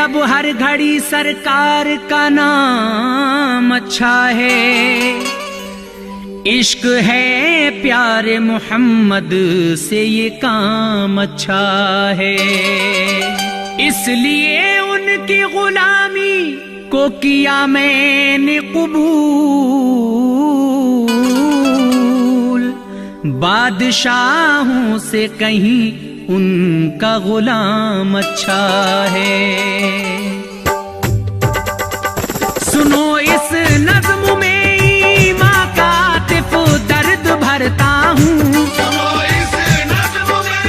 अब हर घड़ी सरकार का नाम अच्छा है, इश्क है प्यारे मोहम्मद से ये काम अच्छा है। इसलिए उनकी गुलामी को किया मैंने कबूल, बादशाहों से कहीं उनका गुलाम अच्छा है। सुनो इस नज़्म में ईमान का आतिफ दर्द भरता हूँ, सुनो इस नज़्म में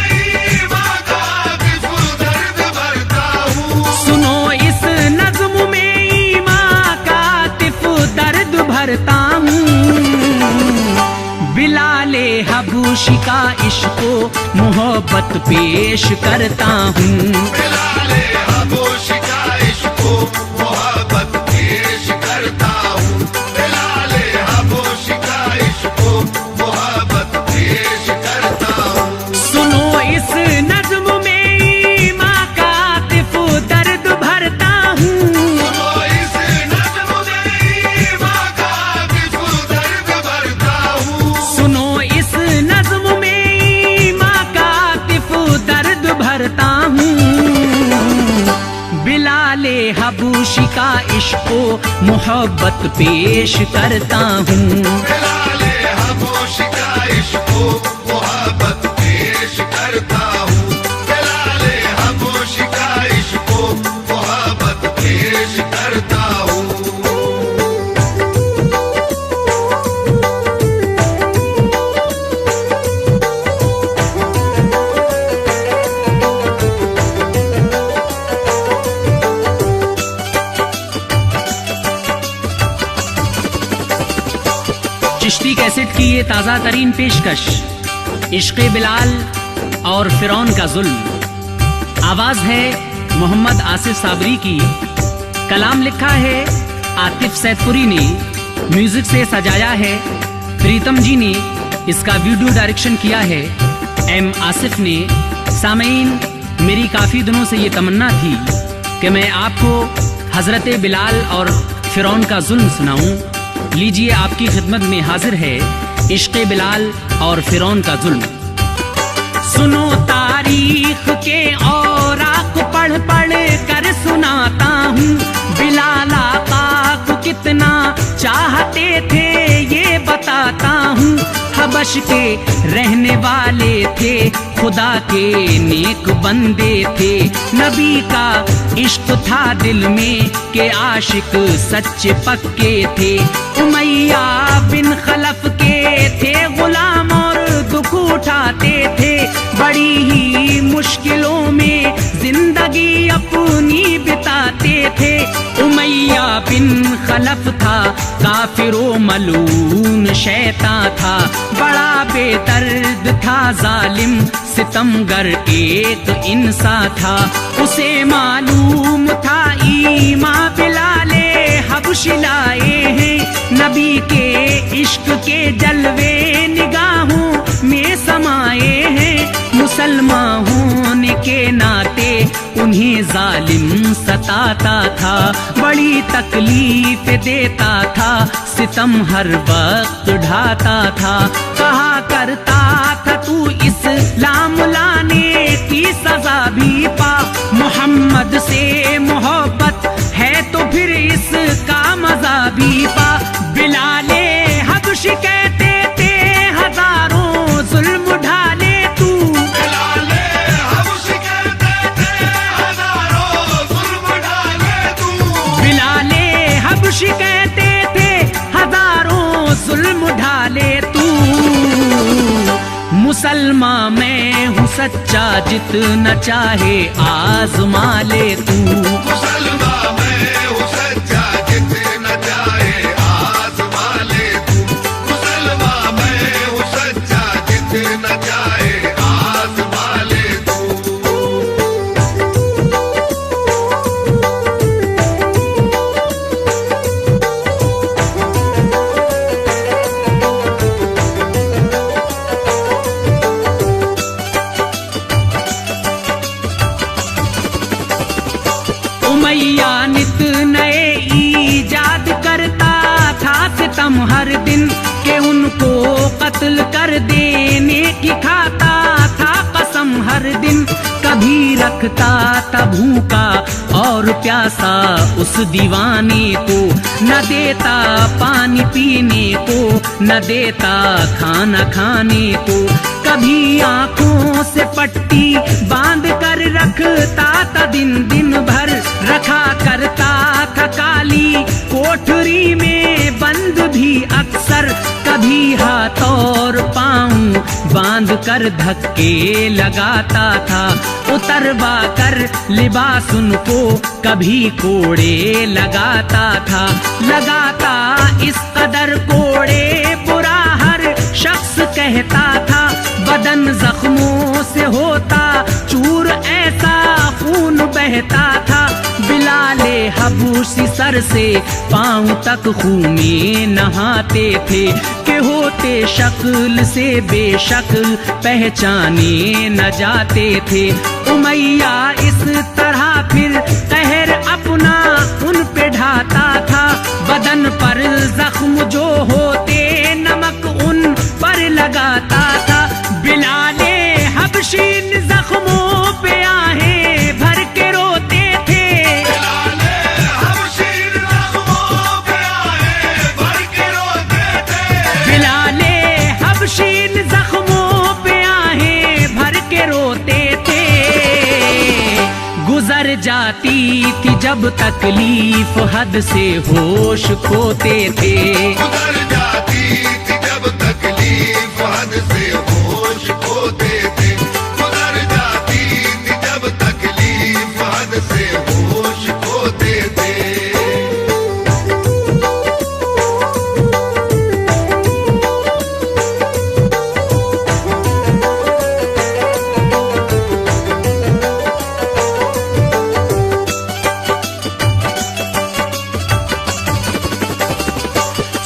ईमान का आतिफ दर्द भरता हूँ, सुनो इस नज़्म में ईमान का आतिफ दर्द भरता हूँ। बिलाले हबूशी का इश्को मोहब्बत पेश करता हूँ, बिलाले हबूशी का इश्को मोहब्बत पेश करता हूँ, बिलाले हबूशी का इश्को मोहब्बत पेश करता हूँ। सुनो इस नज़्म में ईमान का आतिफ दर्द भरता हूँ, सुनो इस नज़्म में ईमान का आतिफ दर्द भरता हूँ, सुनो इस नज़्म में ईमान का आतिफ दर्द भरता हूँ। बिलाले हबूशी का इश्को मोहब्बत पेश करता हूँ, बिलाले हबूशी का इश्को मोहब्बत पेश करता हूँ, बिलाले हबूशी का इश्को मोहब्बत पेश करता हूँ। चिश्ती कैसेट की ये ताज़ा तरीन पेशकश, इश्क़े बिलाल और फिरौन का जुल्म। आवाज़ है मोहम्मद आसिफ साबरी की, कलाम लिखा है आतिफ सैदपुरी ने, म्यूजिक से सजाया है प्रीतम जी ने, इसका वीडियो डायरेक्शन किया है एम आसिफ ने। सामीन, मेरी काफ़ी दिनों से ये तमन्ना थी कि मैं आपको हज़रत बिलाल और फिरौन का जुल्म सुनाऊं। लीजिए, आपकी खिदमत में हाजिर है इश्क़े बिलाल और फिरौन का जुल्म। सुनो तारीख के औराक पढ़ पढ़ कर सुनाता हूँ, बिलाल आका को कितना चाहते थे ये बताता हूँ। हबश के रहने वाले थे, खुदा के नेक बंदे थे, नबी का इश्क था दिल में के आशिक सच्चे पक्के थे। उमैया बिन खलफ के थे गुलाम और दुख उठाते थे, बड़ी ही मुश्किलों में जिंदगी अपनी बिताते थे। उमैया बिन खलफ था काफिरो मलून शैतान था, बड़ा बेदर्द था जालिम सितमगर एक इंसान था। उसे मालूम था ईमान बिलाले हबशी लाए हैं, नबी के इश्क के जलवे निगाहों में समाए हैं। मुसलमान होने के नाते उन्हें जालिम सताता था, बड़ी तकलीफ देता था, सितम हर वक्त ढाता था। कहा करता था तू इस्लाम लाने की सजा भी पा, मोहम्मद से मोहब्बत है तो फिर इसका मजा भी पा। बिलाले हबशी कहते थे हजारों जुल्म ढाले तू, बिलाले हबशी कहते थे हजारों जुल्म ढाले तू, बिलाले हबशी कहते थे हजारों जुल्म ढाले तू। मुसलमान मैं हूँ सच्चा, जितना चाहे आजमा ले तू। मुसलमान मैं हूँ सच्चा, जितना चाहे आजमा ले तू। मुसलमान मैं हूँ सच्चा, जितना चाहे आजमा ले तू। रखता था भूखा और प्यासा उस दीवाने को, न देता पानी पीने को, न देता खाना खाने को। कभी आंखों से पट्टी बांध कर रखता था दिन दिन भर, रखा करता था काली कोठरी में बंद भी अक्सर। कभी हाथ और पाँव बांध कर धक्के लगाता था, उतरवा कर लिबास उनको कभी कोड़े लगाता था। लगाता इस कदर कोड़े बुरा हर शख्स कहता था, बदन जख्मों से होता चूर ऐसा खून बहता था। बिलाले हबूसी सर से पांव तक खून में नहाते थे, के होते शक्ल से बेशक्ल पहचाने न जाते थे। उमैया इस तरह फिर कहर अपना उन पे ढाता था, बदन पर जख्म जो होते नमक उन पर लगाता था। बिलाले हबशी जख्मों पे आहें भर के रोते थे, बिलाले हबशी जख्मों पे आहें भर के रोते थे। बिलाले हबशी जख्मों पे आहें भर के रोते थे। गुजर जाती थी जब तकलीफ हद से होश खोते थे। गुजर जाती थी जब तकलीफ हद से होश खोते थे। गुजर जाती थी जब तकलीफ हद से होश खोते थे।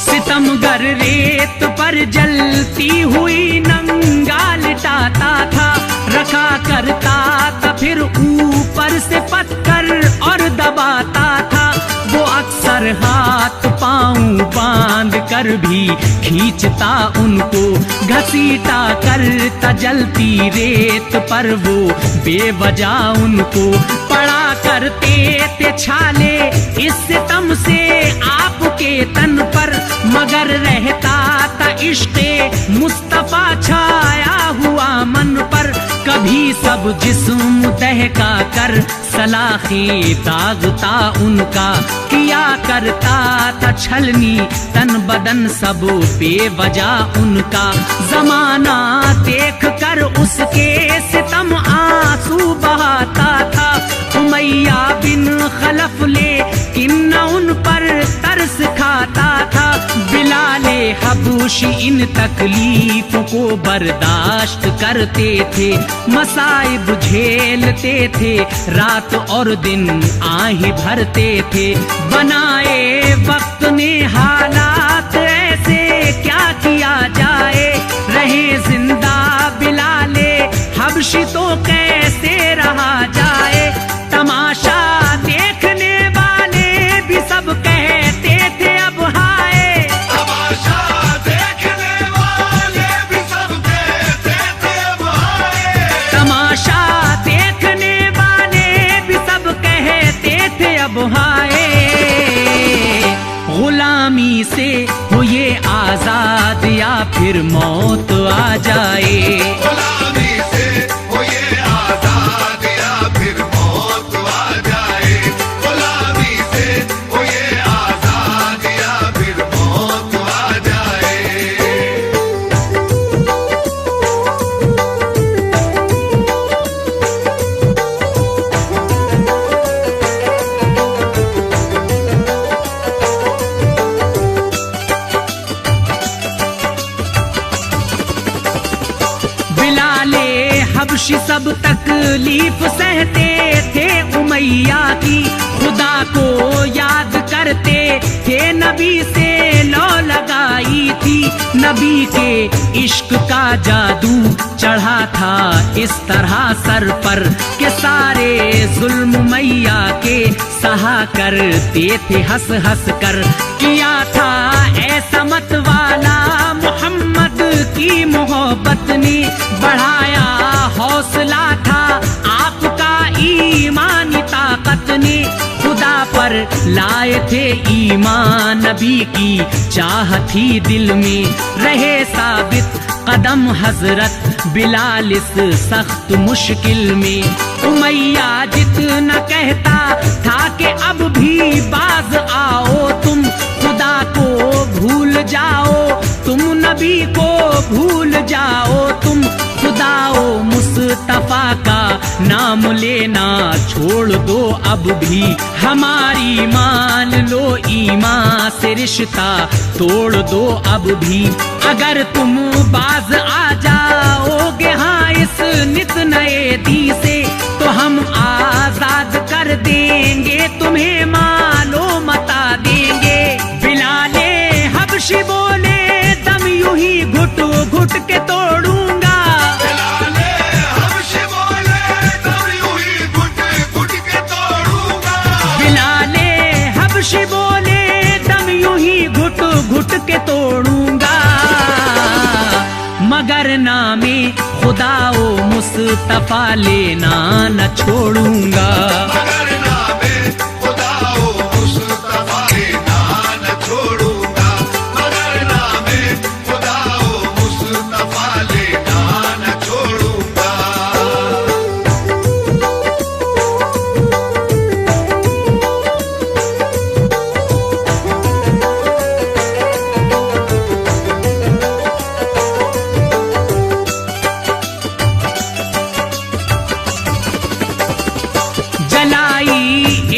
सितमगर रेत पर जलती हुई नंगा लिटाता था, रखा करता था फिर ऊपर से पत्थर और दबाता था। वो अक्सर हाथ पांव बांध कर भी खींचता उनको, घसीटा करता जलती रेत पर वो बेवजह उनको। पड़ा करते थे छाले इस सितम से आपके तन पर, मगर रहता था इश्क़े मुस्तफा छाया हुआ मन पर। कभी सब जिस्म दहका कर सलाखे दागता उनका, किया करता था छलनी तन बदन सब बेवजह उनका। जमाना देख कर उसके सितम आंसू बहाता था, उमैया बिन खलफ लेकिन न उन पर तरस खाता था। बिलाले हबूशी इन तकलीफ को बर्दाश्त करते थे, मसाइब झेलते थे, रात और दिन आही भरते थे। बनाए वक्त ने हालात ऐसे क्या किया जाए, रहे जिंदा बिलाले हबशी तो कैसे रहा जाए। तमाशा देखने वाले भी सब कहते थे अब हाय, तमाशा देखने वाले भी सब कहते थे अब हाय। तमाशा देखने वाले भी सब कहते थे अब हाय। गुलामी से हो ये आजाद या फिर मौत आ जाए, गुलामी से हो ये आजाद या फिर मौत आ जाए। गुलामी से हो ये आजाद या फिर मौत आ जाए। बिलाले हबशी सब तकलीफ सहते थे उमैया की, खुदा को याद करते थे, नबी से लौ लगाई थी। नबी के इश्क का जादू चढ़ा था इस तरह सर पर, के सारे जुल्म मैया के सहा करते थे हंस हंस कर। किया था ऐसा मत वाला मोहम्मद की मोहब्बत ने, बढ़ाया हौसला था आपका लाए थे ईमान, नबी की चाह थी दिल में, रहे साबित कदम हजरत बिलाल इस सख्त मुश्किल में। उमैया जितना कहता था कि अब भी बाज आओ तुम, खुदा को भूल जाओ तुम, नबी को भूल जाओ तुम, खुदाओ मुस्तफा का नाम लेना छोड़ दो अब भी, हमारी मान लो ईमान से रिश्ता तोड़ दो अब भी। अगर तुम बाज आ जाओगे हाँ इस नित नए दी से, तो हम आजाद कर देंगे तुम्हें, मालो मता देंगे। बिलाले हबशी बोले दम यूं ही घुट घुट के तोड़ूंगा, बिलाले हबशी बोले दम यूं ही घुट घुट के तोड़ूंगा, बिलाले हबशी बोले दम यूं ही घुट घुट के तोड़ूंगा, मगर नामे खुदाओ मुस्तफा लेना न छोड़ूंगा। मगर नामे खुदाओ मुस्तफा लेना न छोड़ूंगा, मगर नामे खुदाओ मुस्तफा लेना न छोड़ूंगा।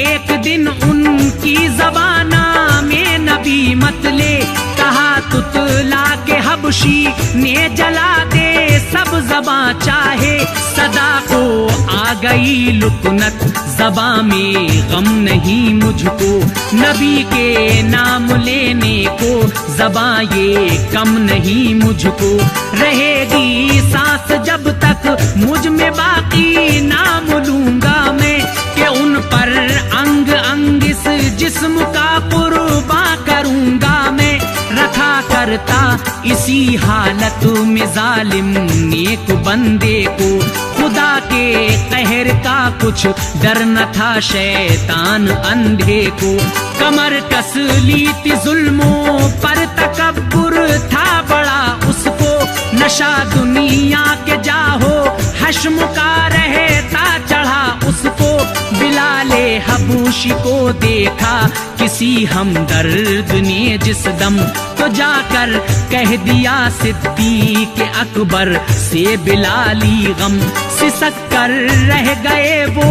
एक दिन उनकी जबाना में नबी मतले, कहा तुतला के हबशी ने जला दे सब जबां चाहे, सदा को आ गई लुकनत जबां में गम नहीं मुझको, नबी के नाम लेने को जबां ये कम नहीं मुझको, रहेगी सांस जब तक मुझ में बाकी नाम लूंगा मैं, कि उन पर अंग अंग इस जिस्म का कुर्बा करूंगा मैं। रखा करता इसी हालत में जालिम नेक बंदे को, खुदा के कहर का कुछ डर न था शैतान अंधे को, कमर कस ली थी जुल्मों पर तकब्बुर था बड़ा उसको, नशा दुनिया के जाहो हश्म का रहता चढ़ा उसको। बिलाले हबूशी को देखा किसी हमदर्द ने जिस दम, तो जाकर कह दिया सिद्दीक अकबर से बिलाली गम, सिसक कर रह गए वो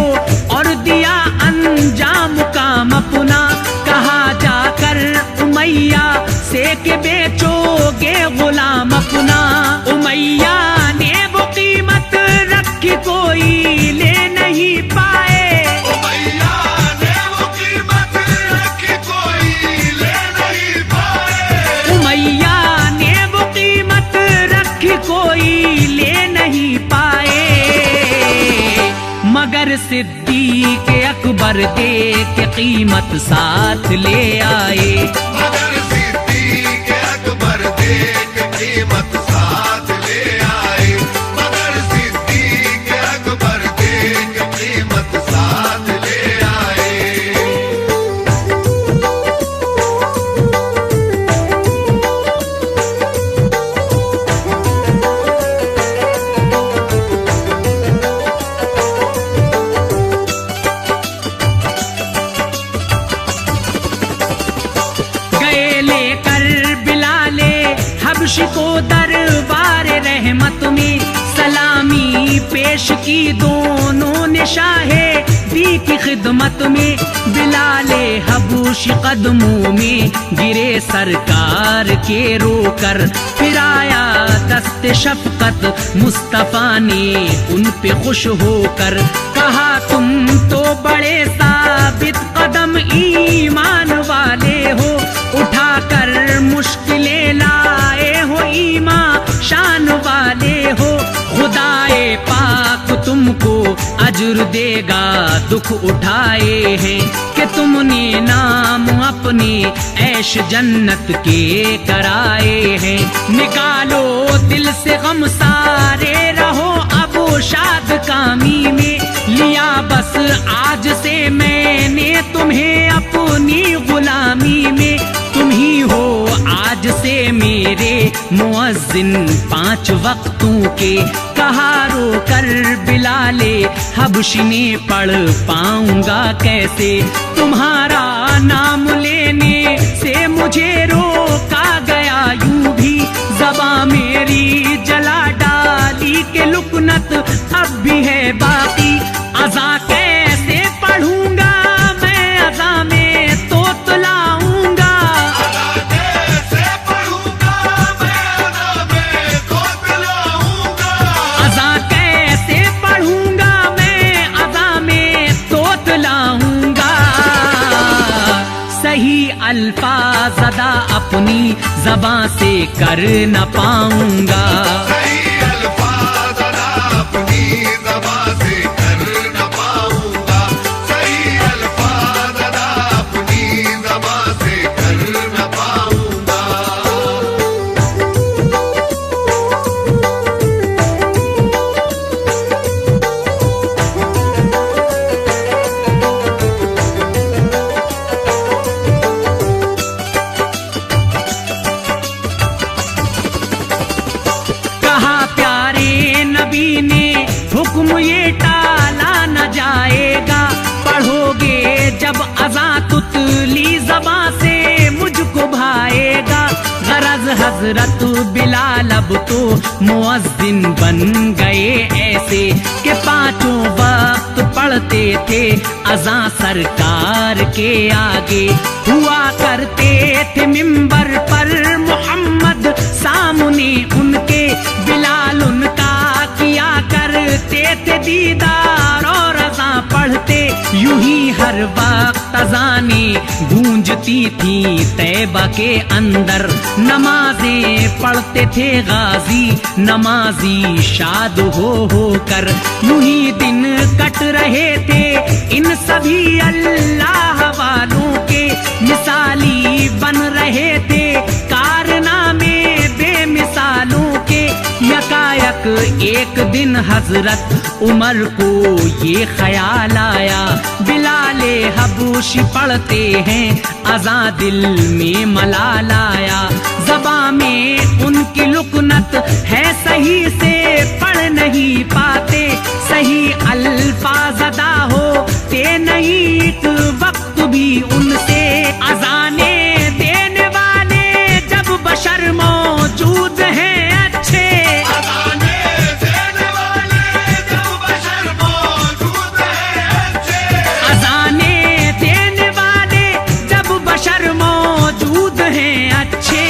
और दिया अंजाम काम अपना, कहा जाकर उमैया से कि बेचोगे गुलाम अपना। उमैया ने वो कीमत रखी कोई ले नहीं पाए, उमैया ने वो कीमत रखी कोई ले नहीं पाए, उमैया ने वो कीमत रखी कोई ले नहीं पाए, मगर सिद्दीक अकबर दे के कीमत साथ ले आए, मगर सिद्दीक अकबर दे के कीमत साथ ले आए, मगर सिद्दीक अकबर दे के कीमत साथ ले आए। गए लेकर बिलाले हबशी को दरबार रहमत में, सलामी पेश की दोनों ने शाहे दी की खिदमत में। बिलाले हबशी कदमों में गिरे सरकार के रोकर, फिर आया दस्ते शफकत मुस्तफा ने उन पे खुश होकर, कहा तुम तो बड़े साबित कदम ईमान वाले हो, उठाकर मुश्किलें लाए हो ईमान शान वाले हो, खुदाए पाक तुमको अजर देगा दुख उठाए हैं, कि तुमने नाम अपने ऐश जन्नत के कराए हैं। निकालो दिल से गम सारे रहो अब शाद कामी में, लिया बस आज से मैंने तुम्हें अपना अपनी गुलामी में। तुम ही हो आज से मेरे मुअज्जिन 5 वक्तों के। कहा रो कर बिलाले हबशी ने पढ़ पाऊंगा कैसे। तुम्हारा नाम लेने से मुझे रोका गया यूं भी। ज़बां मेरी जला डाली के लुकनत अब भी है बाकी। अज़ा कैसे पढ़ूंगा मैं, अज़ा में तो तुलाऊंगा। अदा कैसे पढ़ूंगा मैं, अदा में तो तुलाऊंगा। अज़ा कैसे पढ़ूंगा मैं, अज़ा में तो तुलाऊंगा। सही अल्फाज अदा अपनी ज़बां से कर न पाऊंगा। सही अल्फाज अदा अपनी ज़बां से कर न पाऊंगा। सही अल्फाज अदा अपनी ज़बां से कर न पाऊंगा। कहा प्यारे नबी ने हुक्म ये टाला न जाएगा। पढ़ोगे जब अज़ा तुतली ज़बां से मुझको भाएगा। गरज हजरत बिलाल अब तो मुअज्जिन बन गए ऐसे कि 5 वक्त पढ़ते थे अज़ा सरकार के आगे। हुआ करते थे मिंबर पर मोहम्मद सामने उनके। बिलाल उनका किया करते थे दीदार और अज़ा पढ़ते। यूं ही हर वक्त अज़ाने गूंजती थी तैबा के अंदर। नमाजें पढ़ते थे गाजी नमाजी शाद हो कर। यूं ही दिन कट रहे थे इन सभी अल्लाह वालों के। मिसाली बन रहे थे कारनामे बेमिसालों के। यकायक एक दिन हजरत उमर को ये ख्याल आया। बिलाले हबशी पढ़ते हैं अज़ा दिल में मलाल आया। ज़बां में उनकी लुकनत है सही से पढ़ नहीं पाते। सही अल्फाज अदा होते नहीं एक वक्त भी उनसे। अज़ाने देने वाले जब बशर मौजूद हैं अच्छे। अज़ाने देने वाले जब बशर मौजूद हैं अच्छे। अज़ाने देने वाले जब बशर मौजूद हैं अच्छे।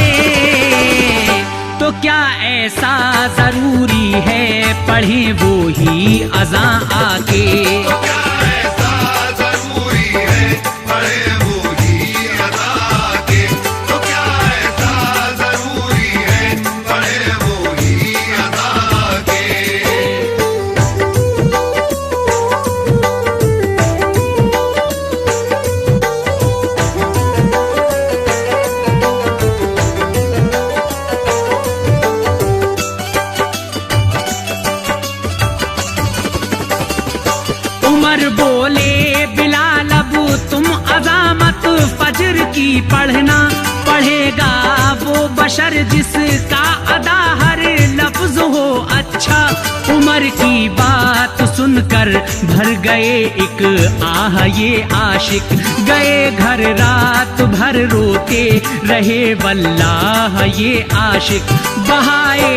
तो क्या ऐसा जरूरी है पढ़ें वो ही अज़ा आके। तो क्या ऐसा ज़रूरी है पढ़े वो ही अदा के। तो क्या ऐसा ज़रूरी है पढ़े वो ही अदा के। उमर बोले बिलाल अब तुम अज़ामत फजर की पढ़ना। पढ़ेगा वो बशर जिसका अदा हर लफ्ज हो अच्छा। उमर की बात सुनकर भर गए एक आह ये आशिक। गए घर रात भर रोते रहे वल्लाह ये आशिक। बहाए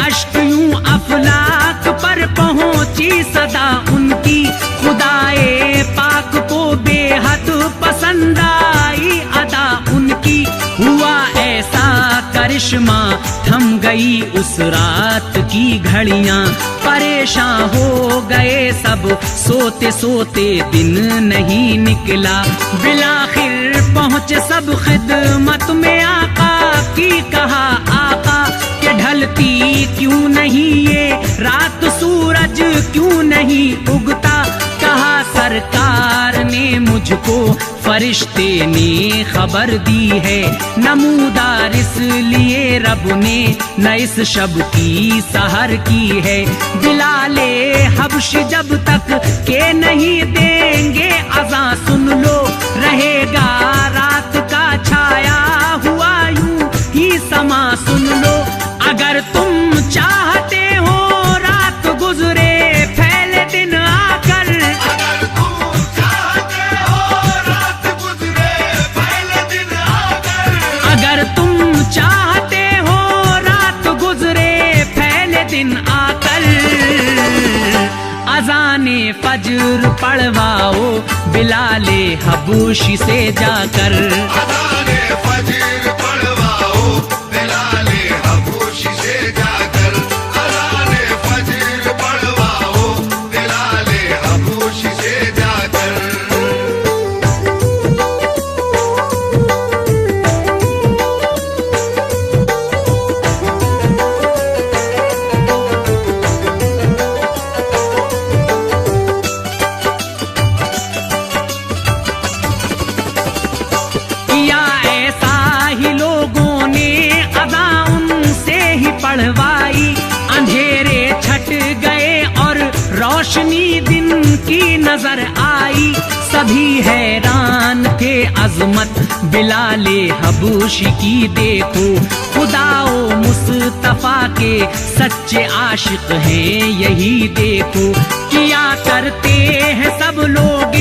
अश्क यूं अफलाक पर पहुंची सदा उनकी। खुदाए पाक को बेहद पसंद आई अदा उनकी। हुआ ऐसा करिश्मा थम गई उस रात की घड़ियां। परेशान हो गए सब सोते सोते दिन नहीं निकला। बिलाखिर पहुँचे सब खिदमत में आका की। कहा आका के ढलती क्यों नहीं ये रात, सूरज क्यों नहीं उगता। कहा सरकार ने मुझको फरिश्ते ने खबर दी है, नमूदार इसलिए रब ने न इस शब की सहर की है। बिलाले हबश जब तक के नहीं देंगे अज़ा सुन लो, रहेगा रात का छाया हुआ यूं ही समा सुन लो। अगर तुम चाहते हो रात गुजरे फैले दिन आकर, अगर तुम चाहते हो रात गुजरे पहले दिन आकर, अगर तुम चाहते हो रात गुजरे फैले दिन आकर, अज़ाने फज्र पढ़वाओ बिलाले हबूशी से जाकर। अज़ाने फज्र पढ़वाओ बिलाले हबूशी से जाकर, अज़ाने फज्र पढ़वाओ बिलाले हबूशी से जाकर। किया ऐसा ही लोगों ने अदा उनसे ही पढ़वाई, अंधेरे छट गए और रोशनी दिन की नजर आई। सभी हैरान थे अजमत बिलाले हबूशी की देखो, खुदाओ मुस्तफा के सच्चे आशिक हैं यही देखो। किया करते हैं सब लोग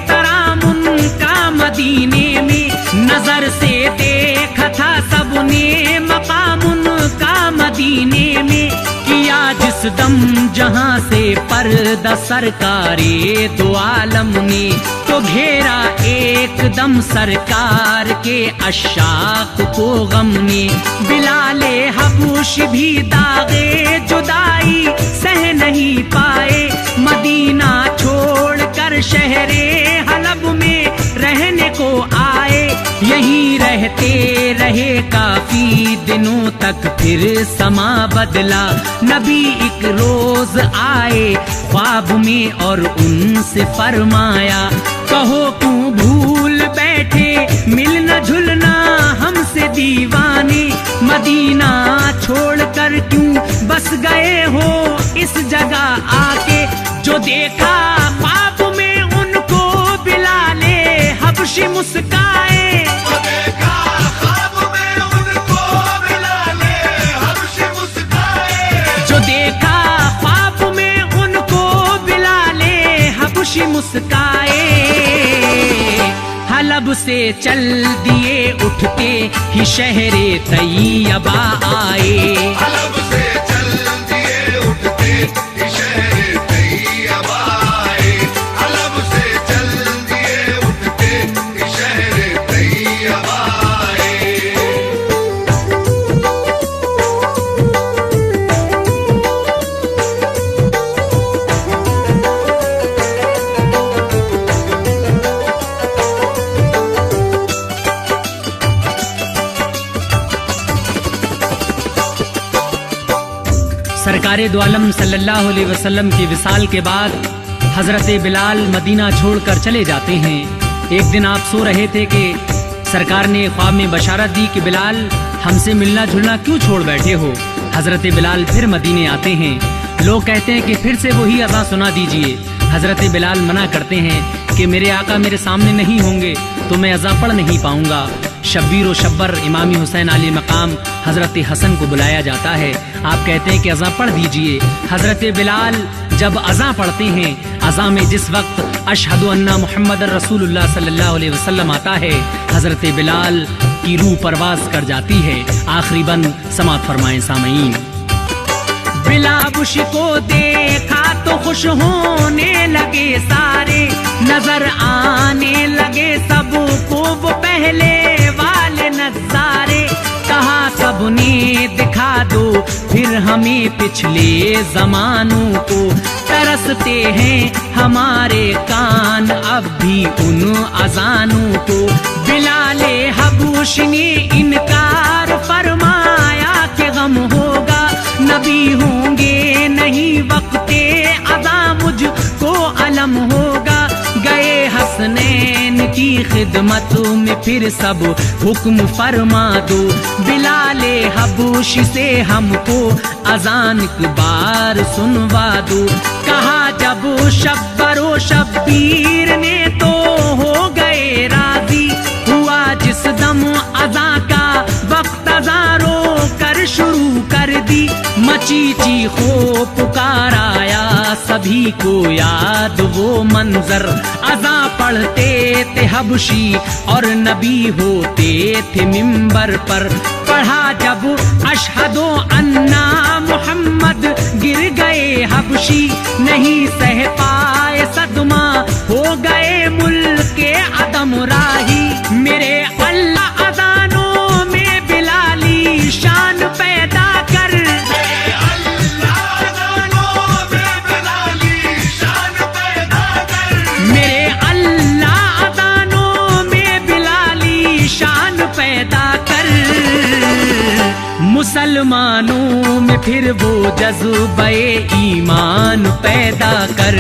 तरामुन का मदीने में, नजर से देखा था सबने मकामुन का मदीने में। किया जिस दम जहां से पर्दा सरकारे दो आलम ने, तो घेरा एक दम सरकार के अशाक को गम ने। बिलाले हबूश भी दागे जुदाई सह नहीं पाए, मदीना छोड़कर शहरे हलब में रहने को आए। यहीं रहते रहे काफी दिनों तक, फिर समा बदला। नबी एक रोज आए ख्वाब में और उनसे फरमाया, कहो क्यों भूल बैठे मिलना जुलना हमसे दीवाने, मदीना छोड़कर क्यों बस गए हो इस जगह आके। जो देखा ख्वाब में उनको बिलाले हबशी मुस्काए, तो देखा ख्वाब में उनको बिलाले हबशी मुस्काए, जो देखा ख्वाब में उनको बिलाले हबशी मुस्काए। हलब से चल दिए उठते ही शहरे तैयबा आए, हलब से चल दिए उठते ही शहर तैयबा आए, हलब से चल दिए उठते ही शहर तैयबा आए। सरकारे दो आलम सल्लल्लाहु अलैहि वसल्लम के विसाल के बाद हजरत बिलाल मदीना छोड़कर चले जाते हैं। एक दिन आप सो रहे थे कि सरकार ने ख्वाब में बशारत दी कि बिलाल हमसे मिलना जुलना क्यों छोड़ बैठे हो। हजरत बिलाल फिर मदीने आते हैं। लोग कहते हैं कि फिर से वही अज़ा सुना दीजिए। हजरत बिलाल मना करते हैं कि मेरे आका मेरे सामने नहीं होंगे तो मैं अज़ा पढ़ नहीं पाऊंगा। शब्बीर व शब्बर इमामी हुसैन आली मकाम हजरत हसन को बुलाया जाता है। आप कहते हैं कि अज़ा पढ़ दीजिए। हजरत बिलाल जब अज़ा पढ़ते हैं, अज़ा में जिस वक्त अशहदु अन्ना मुहम्मद रसूलुल्लाह सल्लल्लाहु अलैहि वसल्लम आता है, हजरत बिलाल की रूह परवाज कर जाती है। आखिरी बंद समात फरमाएं सामईन। बिलाबुश को देखा तो खुश होने लगे सारे, नजर आने लगे सबको वो पहले वाले नजारे। कहा सबने दिखा दो फिर हमें पिछले जमानों को, तरसते हैं हमारे कान अब भी उन अजानों को। बिलाले हबूश ने इनकार फरमाया कि गम होगा, नबी होंगे नहीं वक्ते अज़ा मुझको अलम होगा। गए हंसने खिदमत में फिर सब हुक्म फरमा दो। बिलाले हबशी से हमको अजान की बार सुनवा दो। कहा जब शब्बरो शब्बीर ने तो हो गए राजी। हुआ जिस दम अजा का वक्त अजारो कर शुरू कर दी। मची चीखो पुकार आया सभी को याद वो मंजर। अजा पढ़ते थे हबशी और नबी होते थे मिंबर पर। पढ़ा जब अशहदो अन्ना मोहम्मद गिर गए हबशी। नहीं सह पाए सदमा हो गए मुल्क के अदम राही। मेरे अल्लाह अजानों में बिलाली शान पैदा कर। मेरे अल्लाह अज़ानों में बिलाली शान पैदा कर। मेरे अल्लाह अजानों में बिलाली शान पैदा कर। मुसलमानों में फिर वो जज्बे ईमान पैदा कर।